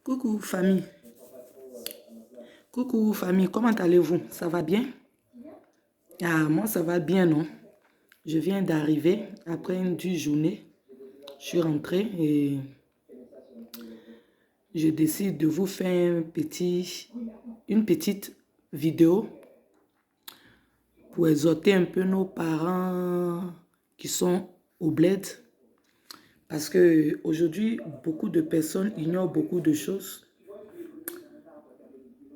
Coucou famille, coucou famille, comment allez-vous? Ça va bien? Ah, moi ça va bien, non? Je viens d'arriver après une dure journée. Je suis rentrée et je décide de vous faire une petite vidéo pour exhorter un peu nos parents qui sont au bled. Parce que aujourd'hui, beaucoup de personnes ignorent beaucoup de choses.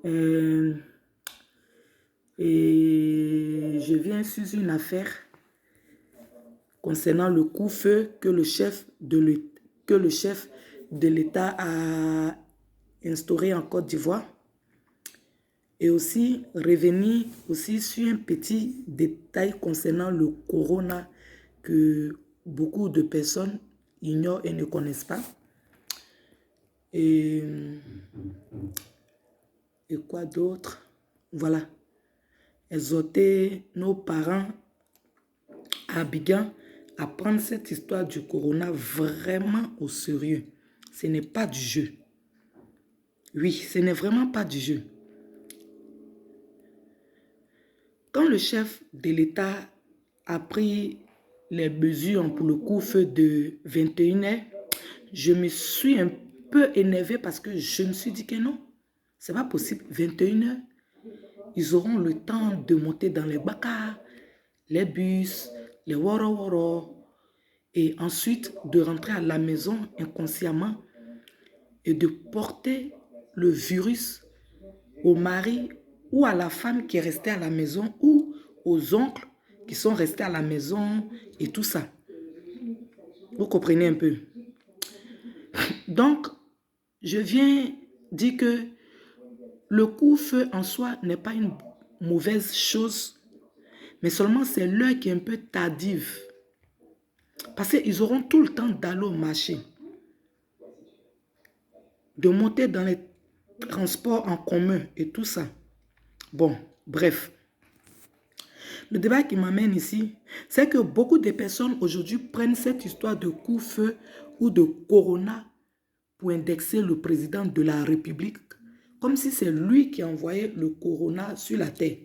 Et je viens sur une affaire concernant le coup-feu que le chef de l'État a instauré en Côte d'Ivoire. Et aussi revenir aussi sur un petit détail concernant le corona que beaucoup de personnes ignorent et ne connaissent pas. Et quoi d'autre? Voilà. Exhorter nos parents à Abidjan à prendre cette histoire du corona vraiment au sérieux. Ce n'est pas du jeu. Oui, ce n'est vraiment pas du jeu. Quand le chef de l'État a pris les mesures pour le couvre-feu de 21h, je me suis un peu énervée parce que je me suis dit que non, c'est pas possible. 21h, ils auront le temps de monter dans les bacars, les bus, les woro-woro, et ensuite de rentrer à la maison inconsciemment et de porter le virus au mari ou à la femme qui est restée à la maison ou aux oncles qui sont restés à la maison et tout ça. Vous comprenez un peu? Donc, je viens dire que le couvre-feu en soi n'est pas une mauvaise chose, mais seulement c'est l'heure qui est un peu tardive. Parce qu'ils auront tout le temps d'aller au marché, de monter dans les transports en commun et tout ça. Bon, bref. Le débat qui m'amène ici, c'est que beaucoup de personnes aujourd'hui prennent cette histoire de coup-feu ou de corona pour indexer le président de la République, comme si c'est lui qui a envoyé le corona sur la terre.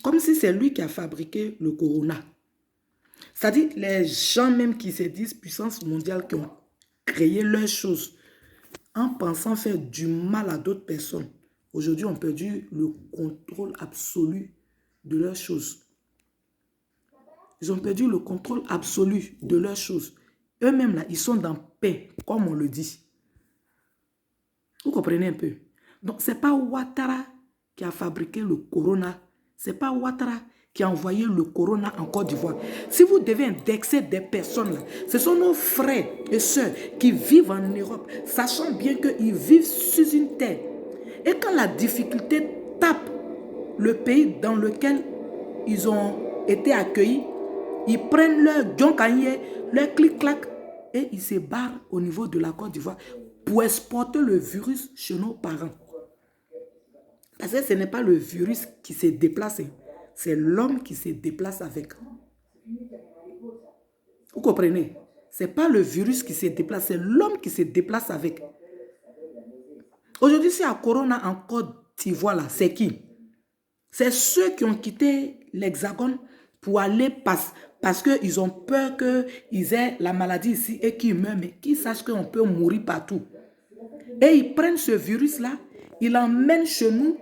Comme si c'est lui qui a fabriqué le corona. C'est-à-dire les gens même qui se disent puissance mondiale, qui ont créé leurs choses en pensant faire du mal à d'autres personnes, aujourd'hui ont perdu le contrôle absolu de leurs choses. Ils ont perdu le contrôle absolu de leurs choses. Eux-mêmes, là, ils sont dans paix, comme on le dit. Vous comprenez un peu? Donc, ce n'est pas Ouattara qui a fabriqué le corona. Ce n'est pas Ouattara qui a envoyé le corona en Côte d'Ivoire. Si vous devez indexer des personnes là, ce sont nos frères et sœurs qui vivent en Europe, sachant bien qu'ils vivent sur une terre. Et quand la difficulté tape le pays dans lequel ils ont été accueillis, ils prennent leur djonkanye, leur clic-clac et ils se barrent au niveau de la Côte d'Ivoire pour exporter le virus chez nos parents. Parce que ce n'est pas le virus qui se déplace, c'est l'homme qui se déplace avec. Vous comprenez? Ce n'est pas le virus qui se déplace, c'est l'homme qui se déplace avec. Aujourd'hui, c'est à Corona en Côte d'Ivoire, là, c'est qui? C'est ceux qui ont quitté l'Hexagone pour aller parce qu'ils ont peur qu'ils aient la maladie ici et qu'ils meurent, mais qu'ils sachent qu'on peut mourir partout. Et ils prennent ce virus-là, ils l'emmènent chez nous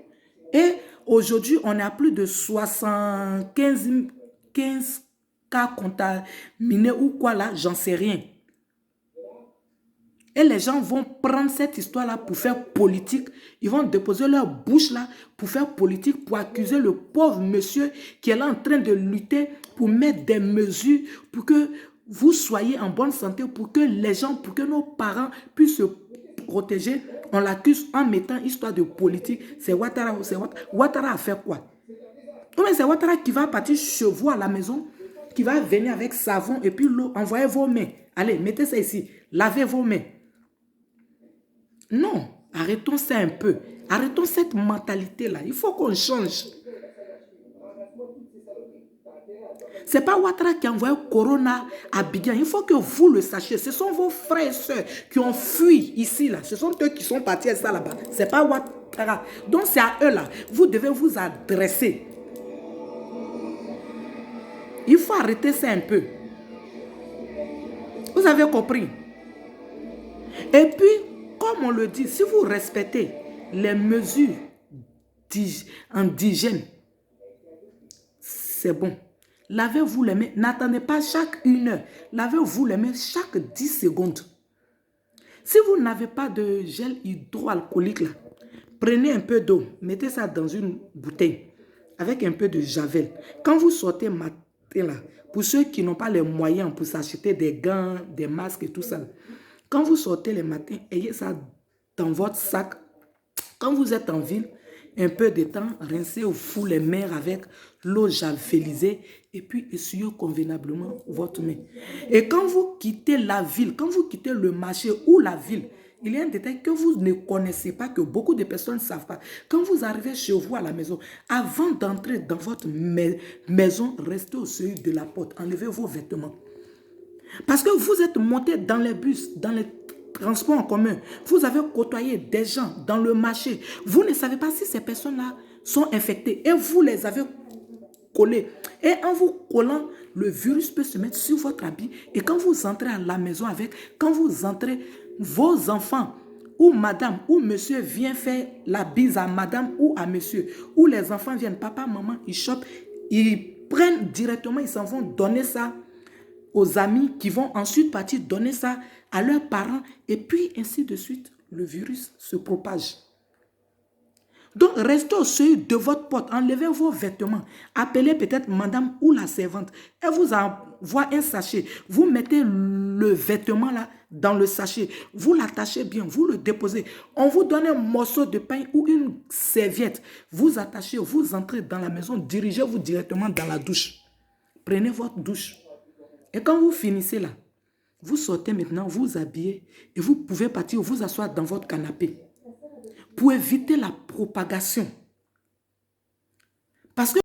et aujourd'hui, on a plus de 75 cas contaminés ou quoi là, j'en sais rien. Et les gens vont prendre cette histoire-là pour faire politique. Ils vont déposer leur bouche là pour faire politique, pour accuser le pauvre monsieur qui est là en train de lutter pour mettre des mesures pour que vous soyez en bonne santé, pour que les gens, pour que nos parents puissent se protéger. On l'accuse en mettant histoire de politique. C'est Ouattara. Ouattara a fait quoi? C'est Ouattara qui va partir chez vous à la maison, qui va venir avec savon et puis l'eau, envoyez vos mains. Allez, mettez ça ici, lavez vos mains. Non, arrêtons ça un peu. Arrêtons cette mentalité-là. Il faut qu'on change. Ce n'est pas Ouattara qui a envoyé Corona à Abidjan. Il faut que vous le sachiez. Ce sont vos frères et sœurs qui ont fui ici, là. Ce sont eux qui sont partis à ça là-bas. Ce n'est pas Ouattara. Donc c'est à eux là. Vous devez vous adresser. Il faut arrêter ça un peu. Vous avez compris? Et puis, comme on le dit, si vous respectez les mesures d'hygiène, c'est bon. Lavez-vous les mains. N'attendez pas chaque 1 heure. Lavez-vous les mains chaque 10 secondes. Si vous n'avez pas de gel hydroalcoolique, là, prenez un peu d'eau. Mettez ça dans une bouteille avec un peu de javel. Quand vous sortez matin, là, pour ceux qui n'ont pas les moyens pour s'acheter des gants, des masques et tout ça, quand vous sortez le matin, ayez ça dans votre sac. Quand vous êtes en ville, un peu de temps, rincez-vous les mains avec l'eau javelisée et puis essuyez convenablement votre main. Et quand vous quittez la ville, quand vous quittez le marché ou la ville, il y a un détail que vous ne connaissez pas, que beaucoup de personnes ne savent pas. Quand vous arrivez chez vous à la maison, avant d'entrer dans votre maison, restez au seuil de la porte, enlevez vos vêtements. Parce que vous êtes monté dans les bus, dans les transports en commun, vous avez côtoyé des gens dans le marché. Vous ne savez pas si ces personnes-là sont infectées et vous les avez collées. Et en vous collant, le virus peut se mettre sur votre habit. Et quand vous entrez à la maison avec, quand vous entrez, vos enfants ou madame ou monsieur viennent faire la bise à madame ou à monsieur, ou les enfants viennent, papa, maman, ils chopent, ils prennent directement, ils s'en vont donner ça aux amis qui vont ensuite partir donner ça à leurs parents et puis ainsi de suite, le virus se propage. Donc, restez au seuil de votre porte, enlevez vos vêtements, appelez peut-être madame ou la servante, elle vous envoie un sachet, vous mettez le vêtement là dans le sachet, vous l'attachez bien, vous le déposez, on vous donne un morceau de pain ou une serviette, vous attachez, vous entrez dans la maison, dirigez-vous directement dans la douche, prenez votre douche. Et quand vous finissez là, vous sortez maintenant, vous habillez et vous pouvez partir vous asseoir dans votre canapé pour éviter la propagation. Parce que